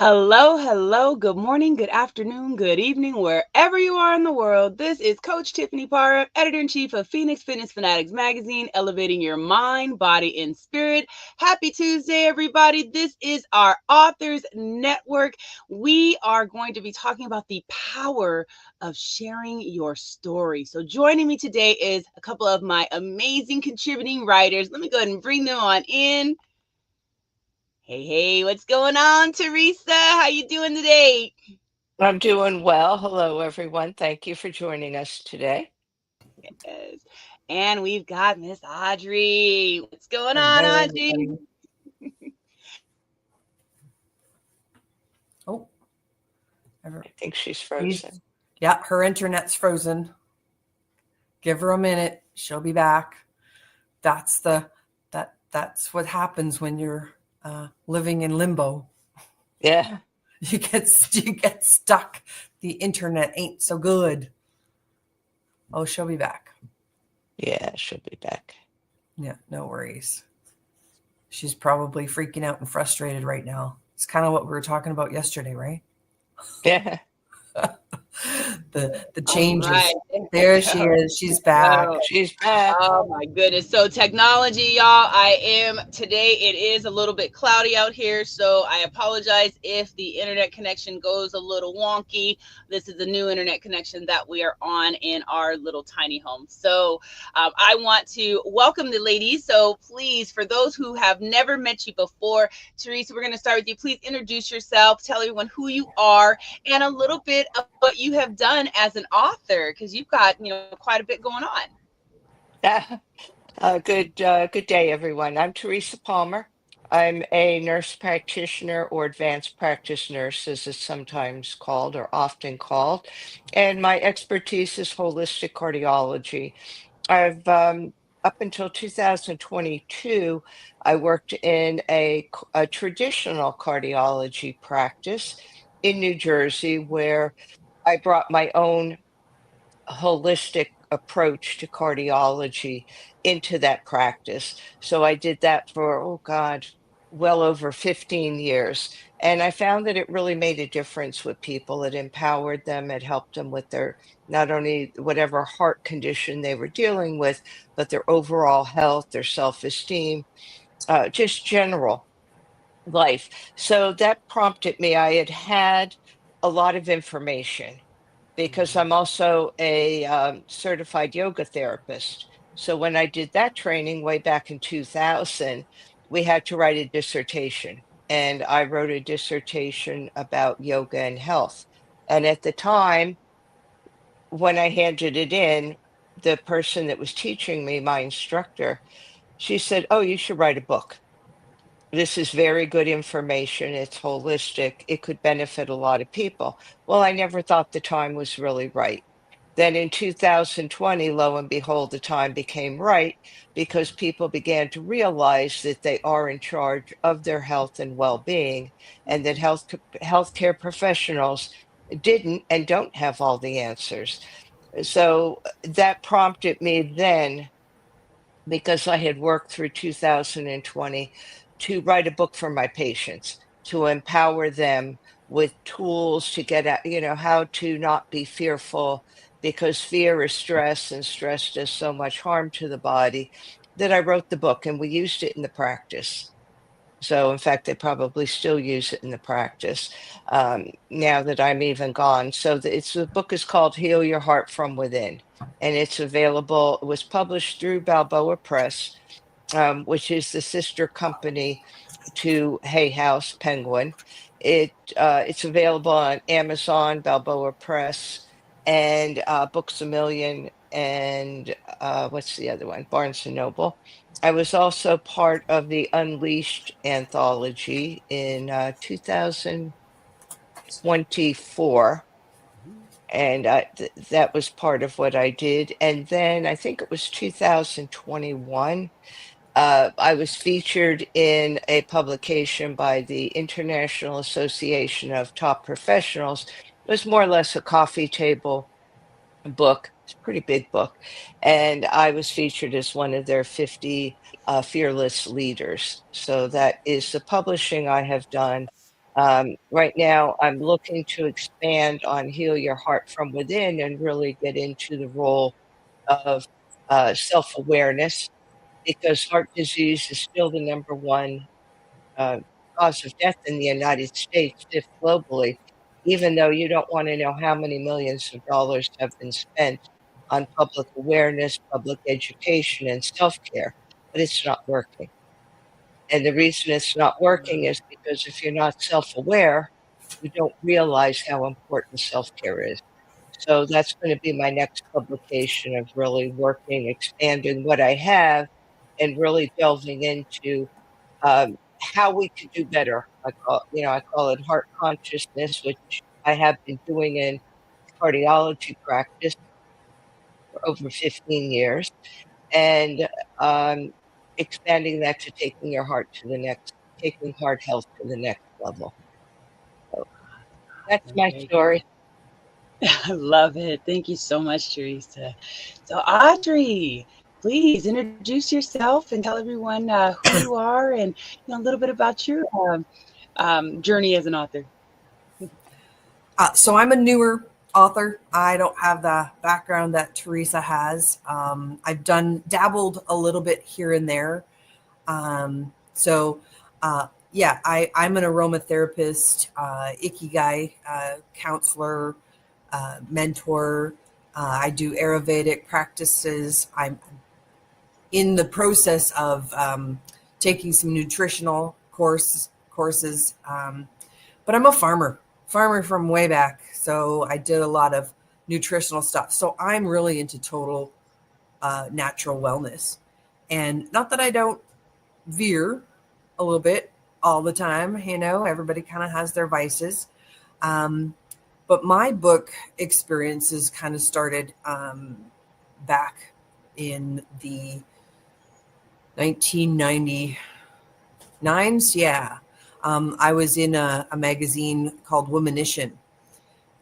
Hello, hello, good morning, good afternoon, good evening, wherever you are in the world. This is Coach Tiffany Parra, editor in chief of Phoenix Fitness Fanatics magazine, elevating your mind, body, and spirit. Happy Tuesday, everybody. This is our Authors Network. We are going to be talking about the power of sharing your story. So, joining me today is a couple of my amazing contributing writers. Let me go ahead and bring them on in. Hey, hey, what's going on, Teresa? How you doing today? I'm doing well. Hello, everyone. Thank you for joining us today. Yes. And we've got Miss Audrey. What's going on, Hello, Audrey? everybody. Oh, ever- I think she's she's frozen. yeah, her internet's frozen. Give her a minute; she'll be back. That's what happens when you're living in limbo. Yeah, You get stuck. The internet ain't so good. Oh, she'll be back. yeah, she'll be back. Yeah, no worries. She's probably freaking out and frustrated right now. It's kind of what we were talking about yesterday, right? Yeah, The All right. changes. There There we she go. is. She's back. Oh, she's back. Oh my goodness. So technology, y'all, today it is a little bit cloudy out here, so I apologize if the internet connection goes a little wonky. This is a new internet connection that we are on in our little tiny home. So I want to welcome the ladies. So please, for those who have never met you before, Teresa, we're going to start with you. Please introduce yourself, tell everyone who you are, and a little bit of what you have done as an author, because you've got, quite a bit going on. Good day, everyone. I'm Teresa Palmer. I'm a nurse practitioner or advanced practice nurse, as it's sometimes called or often called. And my expertise is holistic cardiology. I've up until 2022, I worked in a traditional cardiology practice in New Jersey where I brought my own holistic approach to cardiology into that practice. So I did that for, oh God, well over 15 years. And I found that it really made a difference with people. It empowered them, it helped them with their not only whatever heart condition they were dealing with, but their overall health, their self esteem, just general life. So that prompted me. I had had a lot of information because I'm also a certified yoga therapist. So when I did that training way back in 2000, we had to write a dissertation. And I wrote a dissertation about yoga and health. And at the time, when I handed it in, the person that was teaching me, my instructor, she said, "Oh, you should write a book. This is very good information. It's holistic. It could benefit a lot of people." Well, I never thought the time was really right. Then in 2020, lo and behold, the time became right because people began to realize that they are in charge of their health and well-being, and that healthcare professionals didn't and don't have all the answers. So that prompted me then, because I had worked through 2020, to write a book for my patients, to empower them with tools to get at, how to not be fearful, because fear is stress and stress does so much harm to the body, that I wrote the book and we used it in the practice. So, in fact, they probably still use it in the practice now that I'm even gone. So, the book is called Heal Your Heart from Within, and it's available. It was published through Balboa Press, which is the sister company to Hay House Penguin. It's available on Amazon, Balboa Press, and Books a Million, and what's the other one? Barnes and Noble. I was also part of the Unleashed anthology in 2024, and that was part of what I did. And then I think it was 2021. I was featured in a publication by the International Association of Top Professionals. It was more or less a coffee table book. It's a pretty big book. And I was featured as one of their 50 fearless leaders. So that is the publishing I have done. Right now, I'm looking to expand on Heal Your Heart from Within and really get into the role of self awareness because heart disease is still the number one uh, cause of death in the United States, if globally, even though you don't want to know how many millions of dollars have been spent on public awareness, public education, and self care, but it's not working. And the reason it's not working is because if you're not self aware, you don't realize how important self care is. So that's going to be my next publication of really working, expanding what I have, and really delving into how we could do better. I call it heart consciousness, which I have been doing in cardiology practice for over 15 years, and um, expanding that to taking heart health to the next level. So that's my Very good. story. I love it. Thank you so much, Teresa. So, Audrey, please introduce yourself and tell everyone who you are and a little bit about your journey as an author. So I'm a newer author. I don't have the background that Teresa has. I've dabbled a little bit here and there. I'm an aromatherapist, ikigai counselor, mentor. I do Ayurvedic practices. I'm in the process of taking some nutritional courses. But I'm a farmer from way back. So I did a lot of nutritional stuff. So I'm really into total natural wellness. And not that I don't veer a little bit all the time, everybody kind of has their vices. Um, but my book experiences kind of started back in the 1999s. Yeah. I was in a magazine called Womanition,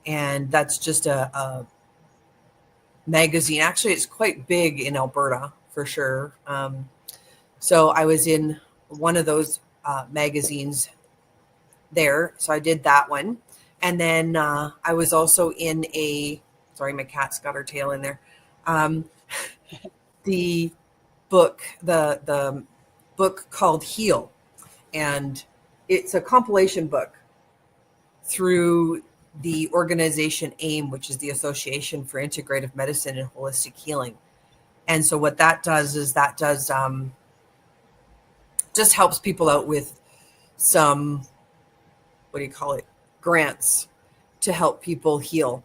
and that's just a magazine. Actually, it's quite big in Alberta for sure. So I was in one of those magazines there. So I did that one. And then I was also in sorry, my cat's got her tail in there. Um, the the book called Heal. And it's a compilation book through the organization AIM, which is the Association for Integrative Medicine and Holistic Healing. And so what that does is just helps people out with some, what do you call it, grants to help people heal.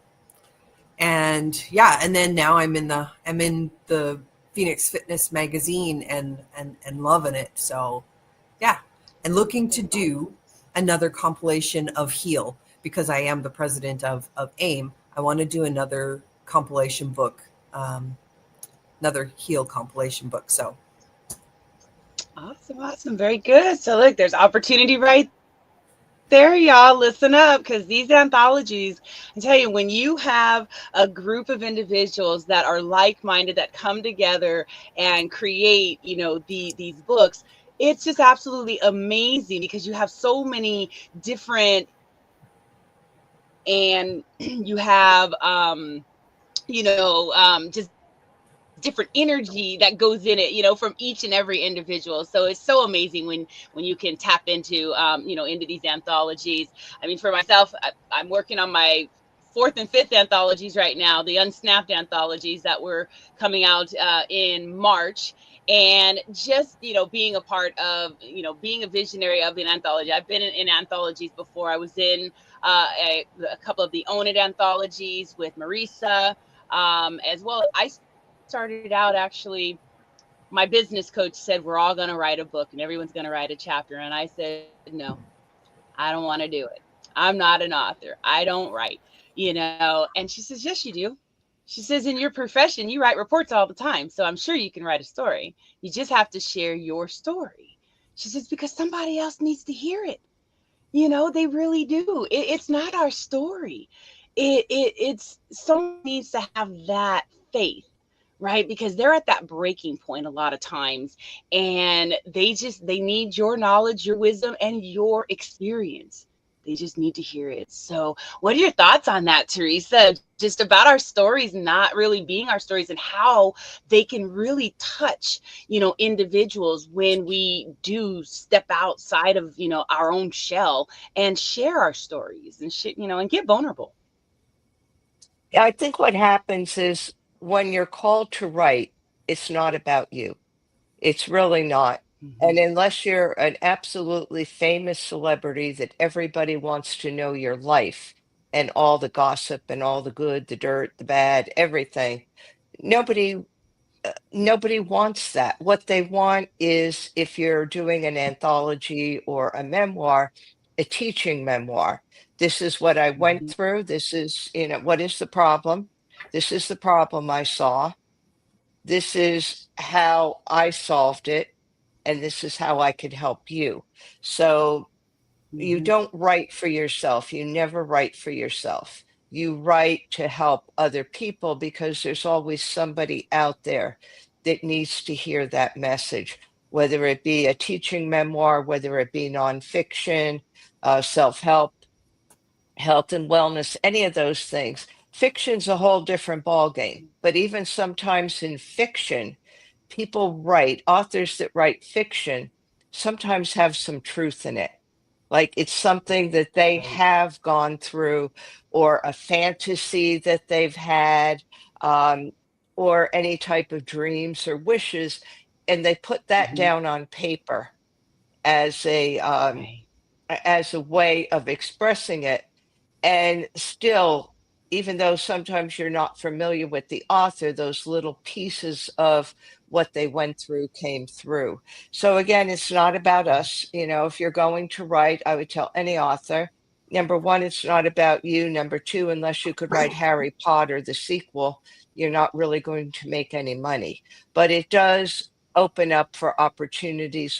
And yeah, and then now I'm in the Phoenix Fitness magazine and loving it. So yeah, and looking to do another compilation of Heal because I am the president of AIM. I want to do another compilation book, another Heal compilation book. So Awesome, awesome. Very good. So, look, there's opportunity right there, y'all. Listen up because these anthologies, I tell you, when you have a group of individuals that are like minded, that come together and create, these books, it's just absolutely amazing because you have so many different insights and you have, just different energy that goes in it, from each and every individual. So it's so amazing when you can tap into these anthologies. I mean, for myself, I'm working on my fourth and fifth anthologies right now, the unsnapped anthologies that were coming out in March. And just, being a part of, being a visionary of an anthology. I've been in anthologies before. I was in a couple of the Own It anthologies with Marisa, as well. I started out actually, my business coach said, we're all going to write a book and everyone's going to write a chapter. And I said, no, I don't want to do it. I'm not an author. I don't write. And she says, yes, you do. She says, in your profession, you write reports all the time. So I'm sure you can write a story. You just have to share your story. She says, because somebody else needs to hear it. They really do. It's not our story. It's someone needs to have that faith, right? Because they're at that breaking point a lot of times, and they need your knowledge, your wisdom, and your experience. They just need to hear it. So, what are your thoughts on that, Teresa? Just about our stories not really being our stories and how they can really touch, individuals when we do step outside of, our own shell and share our stories and shit, and get vulnerable. I think what happens is when you're called to write, it's not about you. It's really not. Hmm. And unless you're an absolutely famous celebrity that everybody wants to know your life and all the gossip and all the good, the dirt, the bad, everything, nobody nobody wants that. What they want is, if you're doing an anthology or a memoir, a teaching memoir. This is what I went Hmm. through. This is, what is the problem? This is the problem I saw. This is how I solved it. And this is how I could help you. So you Hmm. don't write for yourself. You never write for yourself. You write to help other people because there's always somebody out there that needs to hear that message, whether it be a teaching memoir, whether it be nonfiction, self help, health and wellness, any of those things. Fiction's a whole different ballgame. But even sometimes in fiction, people write, authors that write fiction sometimes have some truth in it. Like it's something that they Right. have gone through, or a fantasy that they've had, um, or any type of dreams or wishes. And they put that Hmm. down on paper as Right. as a way of expressing it. And still, even though sometimes you're not familiar with the author, those little pieces of what they went through came through. So again, it's not about us. If you're going to write, I would tell any author, number one, it's not about you. Number two, unless you could write Harry Potter, the sequel, you're not really going to make any money. But it does open up for opportunities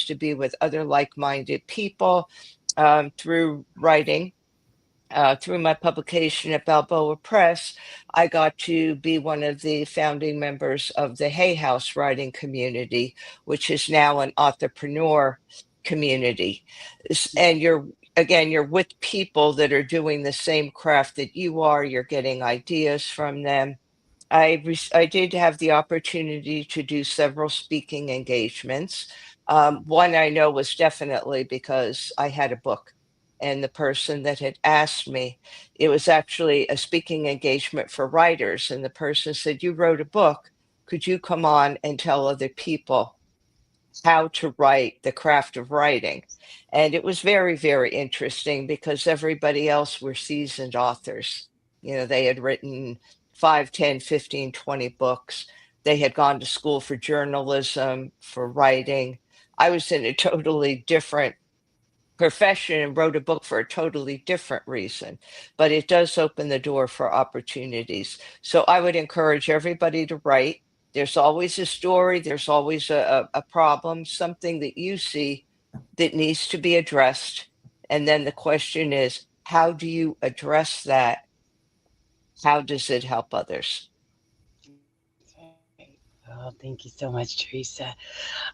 to be with other like-minded people, through writing. Through my publication at Balboa Press, I got to be one of the founding members of the Hay House writing community, which is now an entrepreneur community. And you're with people that are doing the same craft that you are. You're getting ideas from them. I did have the opportunity to do several speaking engagements. One I know was definitely because I had a book, and the person that had asked me, it was actually a speaking engagement for writers, and the person said, "You wrote a book. Could you come on and tell other people how to write, the craft of writing?" And it was very, very interesting because everybody else were seasoned authors. They had written 5, 10, 15, 20 books. They had gone to school for journalism, for writing. I was in a totally different profession and wrote a book for a totally different reason, but it does open the door for opportunities. So I would encourage everybody to write. There's always a story, there's always a problem, something that you see that needs to be addressed. And then the question is, how do you address that? How does it help others? That's right. Oh, thank you so much, Teresa.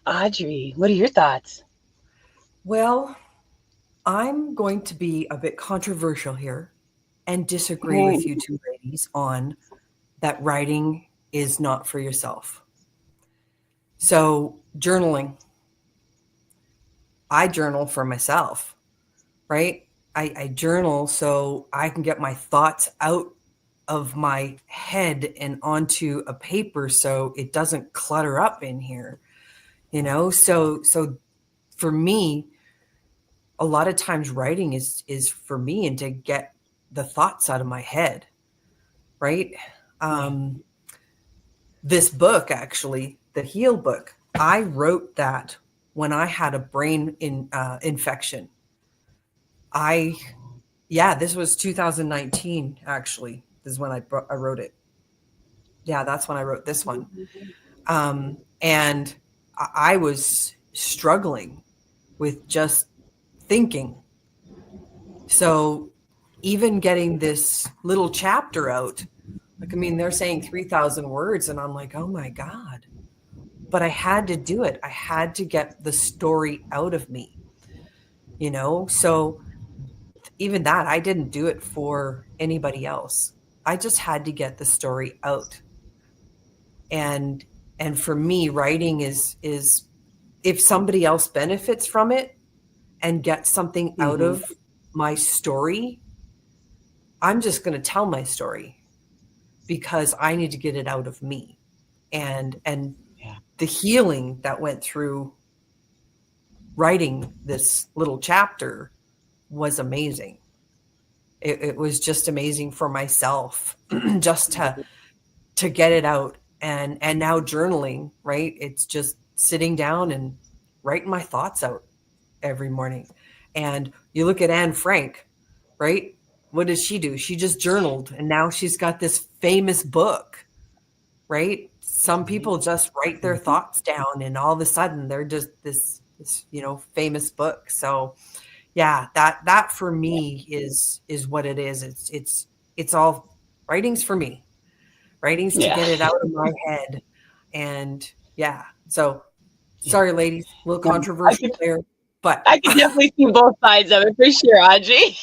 Audrey, what are your thoughts? Well, I'm going to be a bit controversial here and disagree with you Mhm. two ladies on that writing is not for yourself. So, journaling, I journal for myself, right? I journal so I can get my thoughts out of my head and onto a paper so it doesn't clutter up in here, So for me, a lot of times writing is for me and to get the thoughts out of my head, right? Yeah. Um, this book, actually, the Heal book, I wrote that when I had a infection. I Yeah, this was 2019. Actually, this is when I wrote it. Yeah, that's when I wrote this one. And I was struggling with just thinking. So even getting this little chapter out, like, I mean, they're saying 3,000 words, and I'm like, oh my God. But I had to do it. I had to get the story out of me, So even that, I didn't do it for anybody else. I just had to get the story out. And for me, writing is if somebody else benefits from it and gets something out Mm-hmm. of my story, I'm just going to tell my story because I need to get it out of me. And Yeah. the healing that went through writing this little chapter was amazing. It was just amazing for myself just to get it out. And now journaling, right? It's just sitting down and writing my thoughts out every morning. And you look at Anne Frank, right? What does she do? She just journaled and now she's got this famous book, right? Some Right. people just write their Mm-hmm. thoughts down and all of a sudden they're just this famous book. So yeah, that for Yeah. me is what it is. It's all writings for me. Writings to Yeah. get it out of my head. And yeah. So Yeah. sorry ladies, a little No, I controversial could there, but I could definitely see both sides of it for sure, Audrey.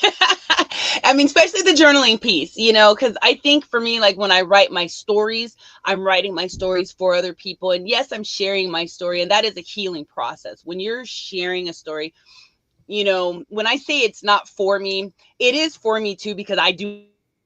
I mean, especially the journaling piece, because I think for me, like when I write my stories, I'm writing my stories for other people. And yes, I'm sharing my story, and that is a healing process. When you're sharing a story, when I say it's not for me, it is for me too, because I do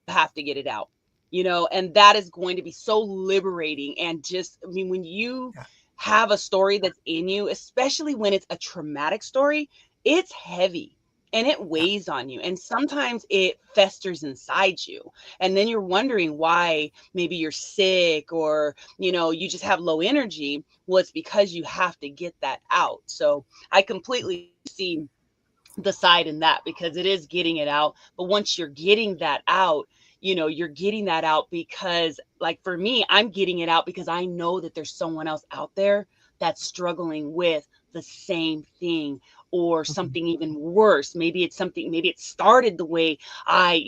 have to get it out, and that is going to be so liberating. And just, I mean, when you yeah, have a story that's in you, especially when it's a traumatic story, it's heavy and it yeah. weighs on you. And sometimes it festers inside you. And then you're wondering why maybe you're sick, or, you just have low energy. Well, it's because you have to get that out. So I completely see the side in that, because it is getting it out. But once you're getting that out, you're getting that out because, like for me, I'm getting it out because I know that there's someone else out there that's struggling with the same thing, or Mhm. something even worse. Maybe it started the way I,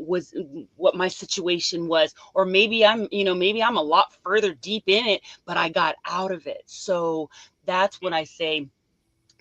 was, what my situation was, or maybe I'm a lot further deep in it, but I got out of it. So that's when I say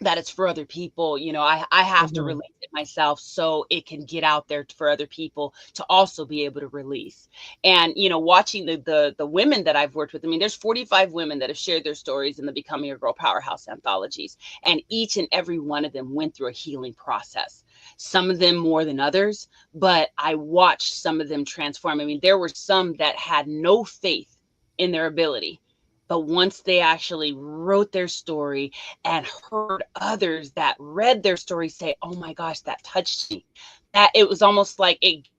that it's for other people. I have to Mhm. release it myself so it can get out there for other people to also be able to release. And watching the women that I've worked with, I mean, there's 45 women that have shared their stories in the Becoming a Girl Powerhouse anthologies, and each and every one of them went through a healing process. Some of them more than others, but I watched some of them transform. I mean, there were some that had no faith in their ability, but once they actually wrote their story and heard others that read their story say, "Oh my gosh, that touched me." That it was almost like it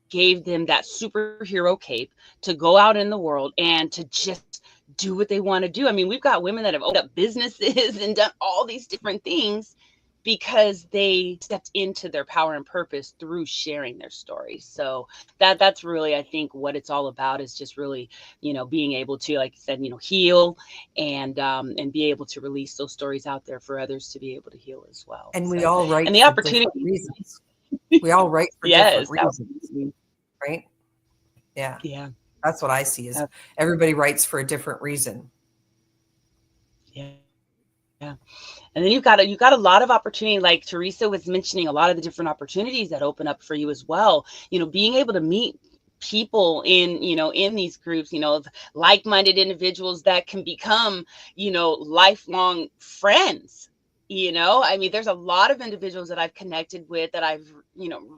gave them that superhero cape to go out in the world and to just do what they want to do. I mean, we've got women that have opened up businesses and done all these different things because they stepped into their power and purpose through sharing their stories. So that's really, I think, what it's all about, is just really, being able to, like you said, heal, and be able to release those stories out there for others to be able to heal as well. And we So, all and write the for different opportunity, reasons. We all write for different yes, reasons, absolutely. right? Yeah. Yeah. That's what I see is ab- everybody writes for a different reason. Yeah. And then you've got a lot of opportunity, like Teresa was mentioning, a lot of the different opportunities that open up for you as well. Being able to meet people in these groups, like-minded individuals that can become, lifelong friends. I mean, there's a lot of individuals that I've connected with, that I've,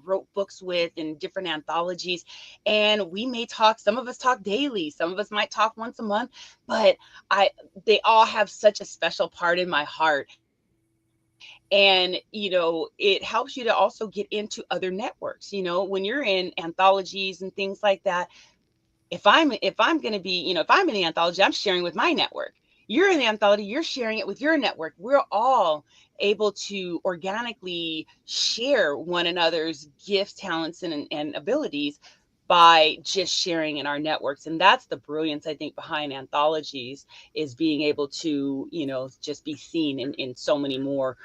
wrote books with in different anthologies. And we may talk, some of us talk daily, some of us might talk once a month, but I they all have such a special part in my heart. And it helps you to also get into other networks. When you're in anthologies and things like that, if I'm going to be, if I'm in the anthology, I'm sharing with my network. You're in the anthology, you're sharing it with your network. We're all able to organically share one another's gifts, talents, and abilities by just sharing in our networks. And that's the brilliance, I think, behind anthologies, is being able to, just be seen in so many more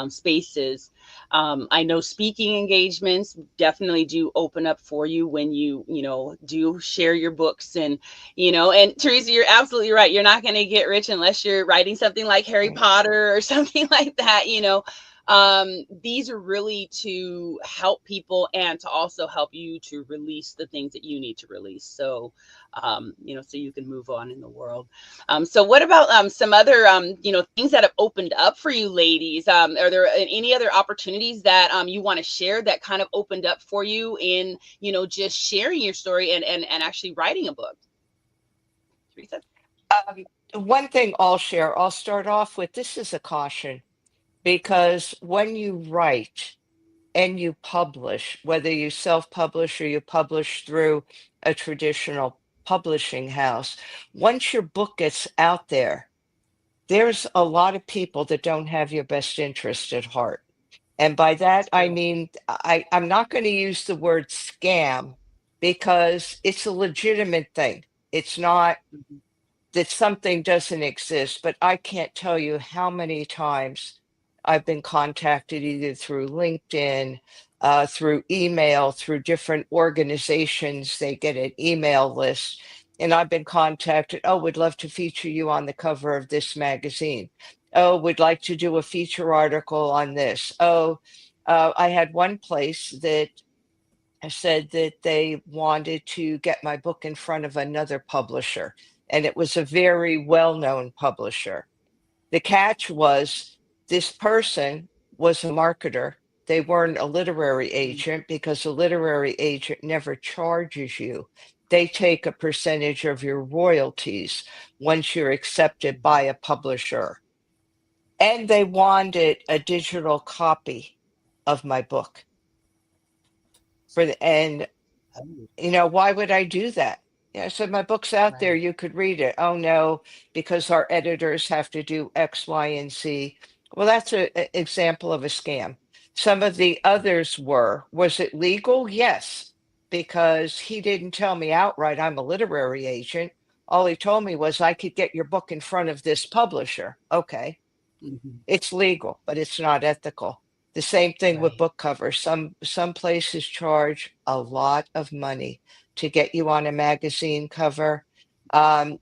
spaces. I know speaking engagements definitely do open up for you when you do share your books. And Teresa, you're absolutely right. You're not going to get rich unless you're writing something like Harry Right. Potter or something like that. These are really to help people and to also help you to release the things that you need to release. So, so you can move on in the world. So what about some other things that have opened up for you ladies? Are there any other opportunities that you want to share that kind of opened up for you in, just sharing your story and actually writing a book? Teresa? One thing I'll share, I'll start off with this is a caution because when you write and you publish, whether you self publish or you publish through a traditional publishing house, once your book gets out there, there's a lot of people that don't have your best interest at heart. And by That's that, I true. mean, I'm not going to use the word scam because it's a legitimate thing. It's not Mhm. that something doesn't exist, but I can't tell you how many times I've been contacted either through LinkedIn, through email, through different organizations. They get an email list, and I've been contacted. Oh, we'd love to feature you on the cover of this magazine. Oh, we'd like to do a feature article on this. Oh, I had one place that said that they wanted to get my book in front of another publisher, and it was a very well known publisher. The catch was this person was a marketer. They weren't a literary Mhm. agent because a literary agent never charges you. They take a percentage of your royalties once you're accepted by Mhm. a publisher. And they wanted a digital copy of my book and Oh, why would I do that? Yeah, I said, my book's out there. right. You could read it. Oh, no, because our editors have to do X, Y, and Z. Well, that's an example of a scam. Some of the others were. Was it legal? Yes, because he didn't tell me outright I'm a literary agent. All he told me was I could get your book in front of this publisher. Okay. Mhm. It's legal, but it's not ethical. The same thing with Right. book covers. Some places charge a lot of money to get you on a magazine cover.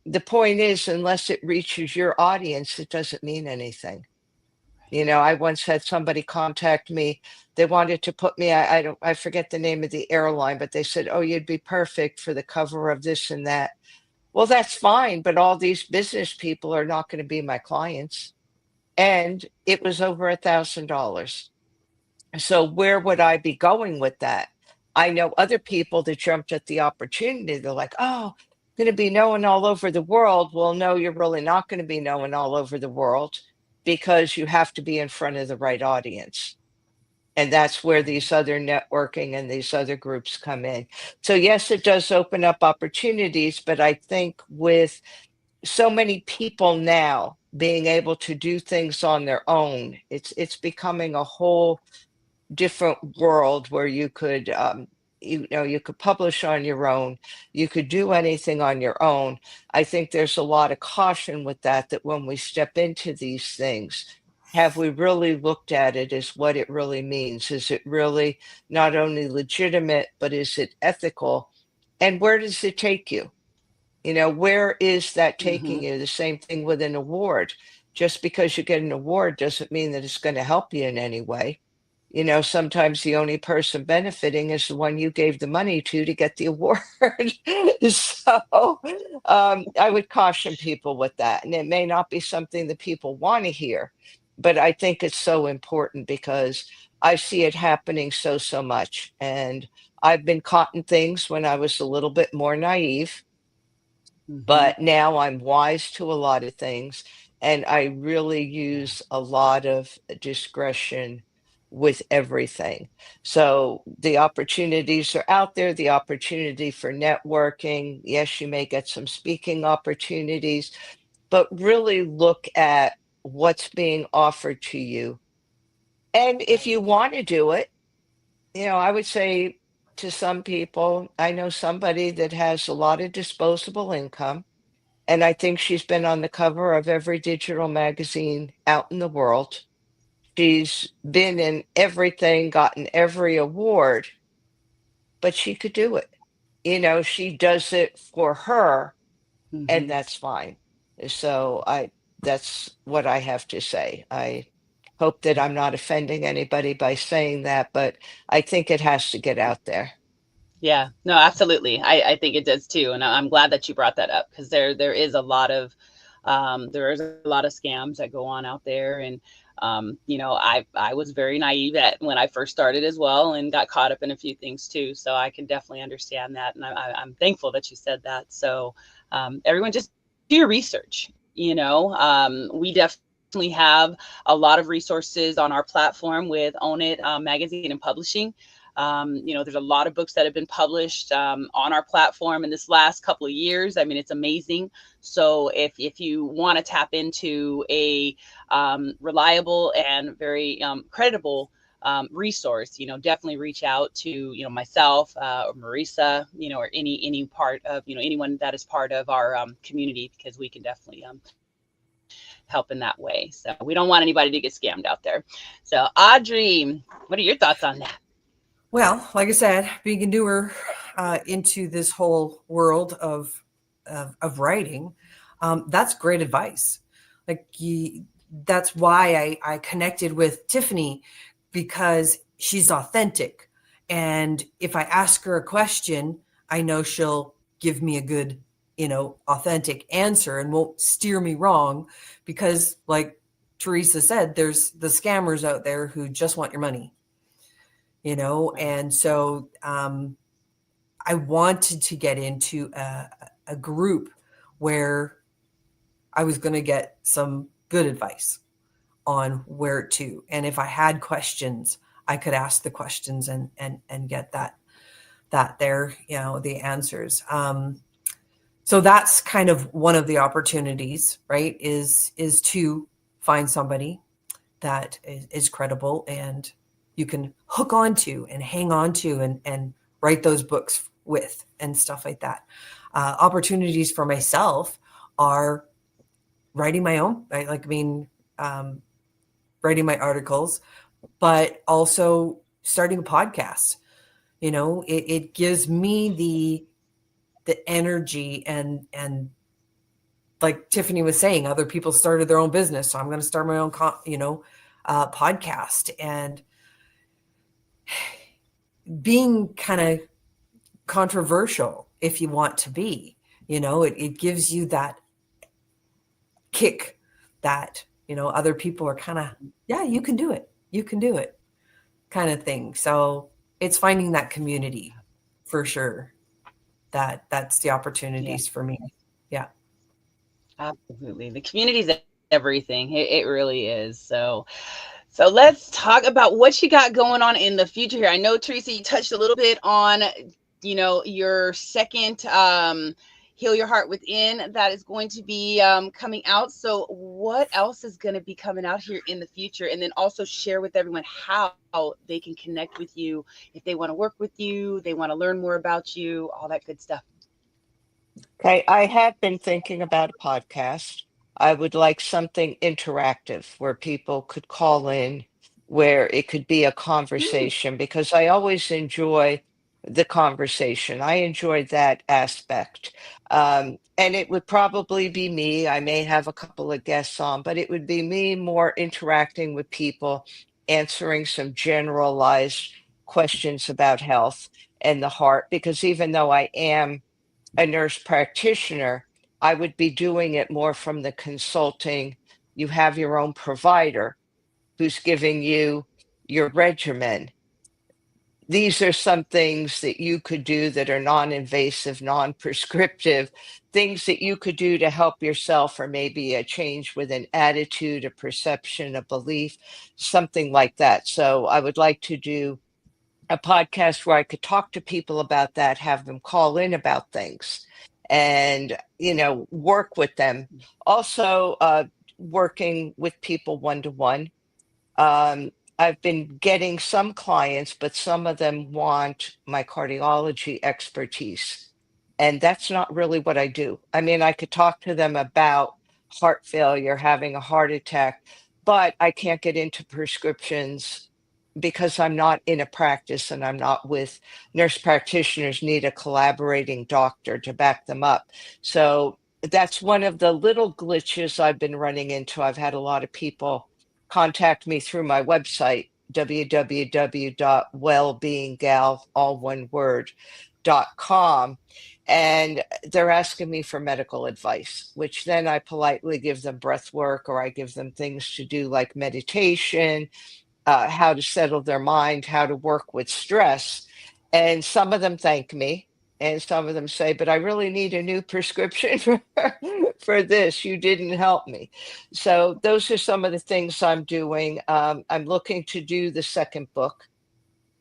The point is, unless it reaches your audience, it doesn't mean anything. I once had somebody contact me. They wanted to put me, I forget the name of the airline, but they said, "Oh, you'd be perfect for the cover of this and that." Well, that's fine, but all these business people are not going to be my clients, and it was over $1,000. So where would I be going with that? I know other people that jumped at the opportunity. They're like, oh, going to be known all over the world. Well, no, you're really not going to be known all over the world because you have to be in front of the right audience. And that's where Right. these other networking and these other groups come in. So, yes, it does open up opportunities, but I think with so many people now being able to do things on their own, it's becoming a whole different world where you could you could publish on your own, you could do anything on your own. I think there's a lot of caution with that when we step into these things, have we really looked at it as what it really means? Is it really not only legitimate, but is it ethical? And where does it take you? Where is that taking Mhm. you? The same thing with an award. Just because you get an award doesn't mean that it's going to help you in any way. Sometimes the only person benefiting is the one you gave the money to get the award. So I would caution people with that. And it may not be something that people want to hear, but I think it's so important because I see it happening so much. And I've been caught in things when I was a little bit more naive, Mhm. but now I'm wise to a lot of things, and I really Yeah. use a lot of discretion with everything. So the opportunities are out there, the opportunity for networking. Yes, you may get some speaking opportunities, but really look at what's being offered to you. And if Right. you want to do it, I would say to some people, I know somebody that has a lot of disposable income, and I think she's been on the cover of every digital magazine out in the world. She's been in everything, gotten every award, but she could do it. She does it for her, and Mhm. that's fine. So that's what I have to say. hope that I'm not offending anybody by saying that, but I think it has to get out there. Yeah, no, absolutely. I think it does too, and I'm glad that you brought that up because there is a lot of there is a lot of scams that go on out there, and I was very naive at when I first started as well, and got caught up in a few things too. So I can definitely understand that, and I'm thankful that you said that. So everyone, just do your research. We definitely have a lot of resources on our platform with Own It magazine and publishing. There's a lot of books that have been published on our platform in this last couple of years. I mean, it's amazing. So if you want to tap into a reliable and very credible resource, definitely reach out to myself or Marisa, or any part of anyone that is part of our community, because we can definitely help in that way. So we don't want anybody to get scammed out there. So Audrey, what are your thoughts on that? Well, like I said, being a newer into this whole world of writing, that's great advice. Like that's why I connected with Tiffany, because she's authentic, and if I ask her a question, I know she'll give me a good, authentic answer and won't steer me wrong, because like Teresa said, there's the scammers out there who just want your money, and so I wanted to get into a group where I was going to get some good advice on where to, and if I had questions, I could ask the questions and get that there, the answers. So that's kind of one of the opportunities, right? Is to find somebody that is credible and you can hook onto and hang on to and write those books with and stuff like that. Opportunities for myself are writing my own, right? Writing my articles, but also starting a podcast. It gives me the energy and like Tiffany was saying, other people started their own business, so I'm going to start my own, podcast, and being kind of controversial, if you want to be, it gives you that kick that, other people are kind of, yeah, you can do it kind of thing. So it's finding that community for sure. That's the Yeah, opportunities for me. Yeah. absolutely. The community is everything. It really is. So let's talk about what you got going on in the future here. I know, Teresa, you touched a little bit on, your second Heal Your Heart Within that is going to be coming out. So what else is going to be coming out here in the future? And then also share with everyone how they can connect with you if they want to work with you, they want to learn more about you, all that good stuff. Okay, I have been thinking about a podcast. I would like something interactive where people could call in, where it could be a Mm, conversation, because I always enjoy the conversation. I enjoy that aspect. And it would probably be me. I may have a couple of guests on, but it would be me more interacting with people, answering some generalized questions about health and the heart, because even though I am a nurse practitioner, I would be doing it more from the consulting. You have your own provider who's giving you your regimen. These are some things that you could do that are non invasive, non prescriptive, things that you could do to help yourself, or maybe a change with an attitude, a perception, a belief, something like that. So I would like to do a podcast where I could talk to people about that, have them call in about things and, work with them. Also, working with people one to one. I've been getting some clients, but some of them want my cardiology expertise. And that's not really what I do. I mean, I could talk to them about heart failure, having a heart attack, but I can't get into prescriptions because I'm not in a practice and I'm not with nurse practitioners need a collaborating doctor to back them up. So that's one of the little glitches I've been running into. I've had a lot of people contact me through my website, www.wellbeinggal, all one word, .com. And they're asking me for medical advice, which then I politely give them breath work, or I give them things to do like meditation, how to settle their mind, how to work with stress. And some of them thank me, and some of them say, but I really need a new prescription for this. You didn't help me. So those are some of the things I'm doing. I'm looking to do the second book,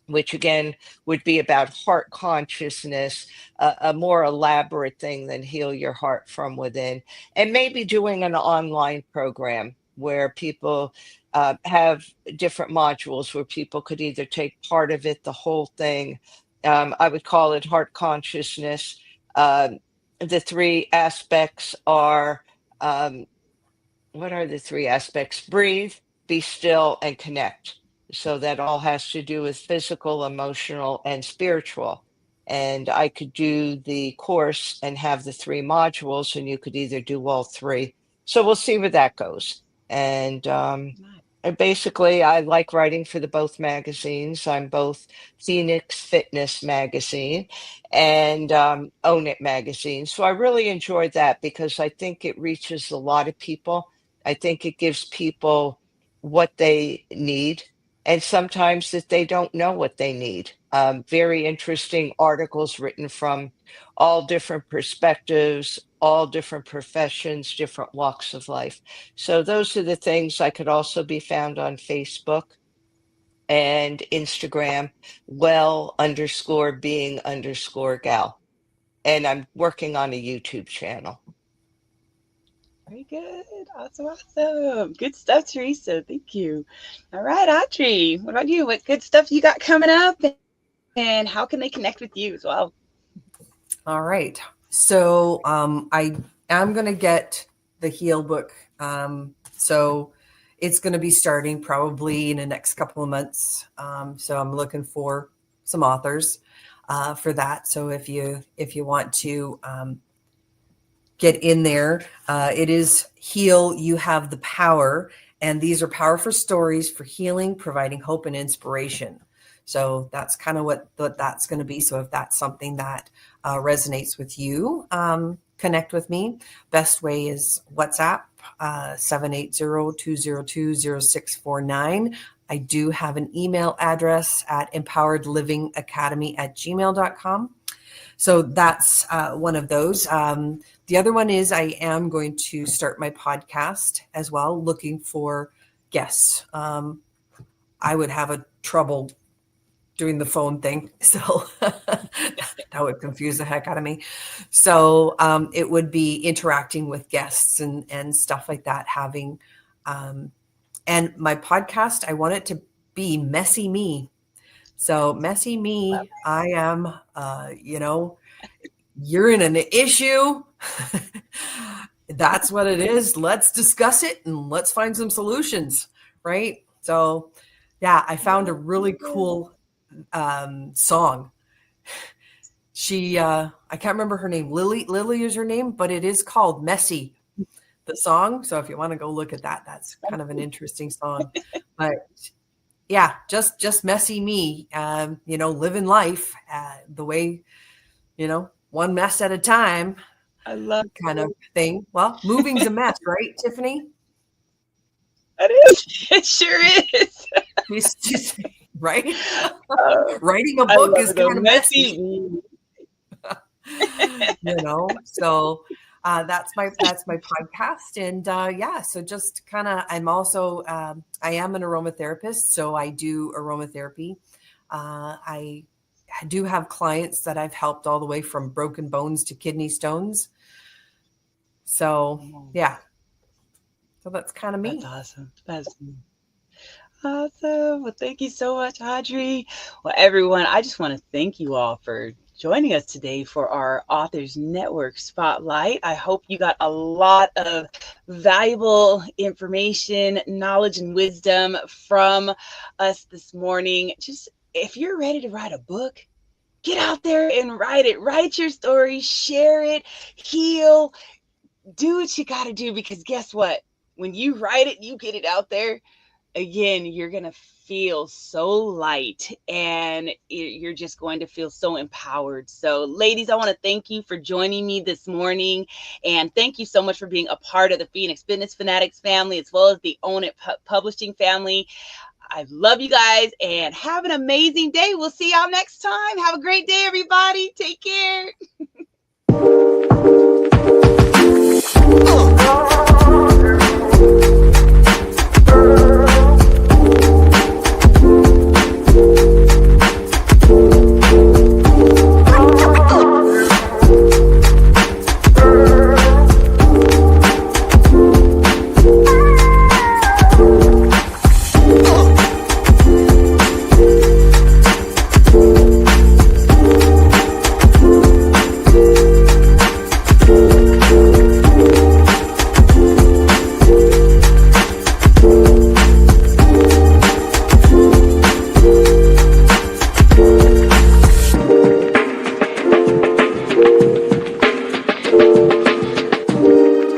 which again would be about heart consciousness, a more elaborate thing than Heal Your Heart from Within, and maybe doing an online program where people have different modules where people could either take part of it, the whole thing. I would call it heart consciousness. The three aspects are, what are the three aspects? Breathe, be still, and connect. So that all has to do with physical, emotional, and spiritual. And I could do the course and have the three modules, and you could either do all three. So we'll see where that goes. And basically, I like writing for the both magazines. I'm both Phoenix Fitness Magazine and Own It Magazine. So I really enjoyed that because I think it reaches a lot of people. I think it gives people what they need, and sometimes that they don't know what they need. Very interesting articles written from all different perspectives, all different professions, different walks of life. So those are the things. I could also be found on Facebook and Instagram, well_being_gal. And I'm working on a YouTube channel. Very good. Awesome, awesome. Good stuff, Teresa. Thank you. All right, Audrey, what about you? What good stuff you got coming up, and how can they connect with you as well? All right. So I am going to get the Heal book. So it's going to be starting probably in the next couple of months. So I'm looking for some authors for that. So if you want to get in there, it is Heal, You Have the Power. And these are powerful stories for healing, providing hope and inspiration. So that's kind of what that's going to be. So if that's something that resonates with you, connect with me. Best way is WhatsApp, 780-202-0649. I do have an email address at empoweredlivingacademy@gmail.com. So that's one of those. The other one is I am going to start my podcast as well, looking for guests. I would have a trouble doing the phone thing. So that would confuse the heck out of me. So it would be interacting with guests and stuff like that, having, and my podcast, I want it to be Messy Me. So Messy Me, I am, you're in an issue. That's what it is. Let's discuss it and let's find some solutions. Right. So yeah, I found a really cool song. She I can't remember her name. Lily is her name, but it is called Messy, the song. So if you want to go look at that, that's kind of an interesting song. But yeah, just messy me, living life the way, one mess at a time. I love kind of thing. Well, moving's a mess, right, Tiffany? it. Is. It sure is. It's just, right? Writing a book is kind of messy. So that's my podcast. And so just kind of, I'm also, I am an aromatherapist, so I do aromatherapy. I do have clients that I've helped all the way from broken bones to kidney stones. So yeah. So that's kind of me. That's awesome. That's awesome. Well, thank you so much, Audrey. Well, everyone, I just want to thank you all for joining us today for our Authors Network Spotlight. I hope you got a lot of valuable information, knowledge, and wisdom from us this morning. Just if you're ready to write a book, get out there and write it. Write your story, share it, heal, do what you got to do, because guess what? When you write it, you get it out there. again, you're going to feel so light and you're just going to feel so empowered. So, ladies, I want to thank you for joining me this morning. And thank you so much for being a part of the Phoenix Fitness Fanatics family, as well as the Own It Publishing family. I love you guys and have an amazing day. We'll see y'all next time. Have a great day, everybody. Take care.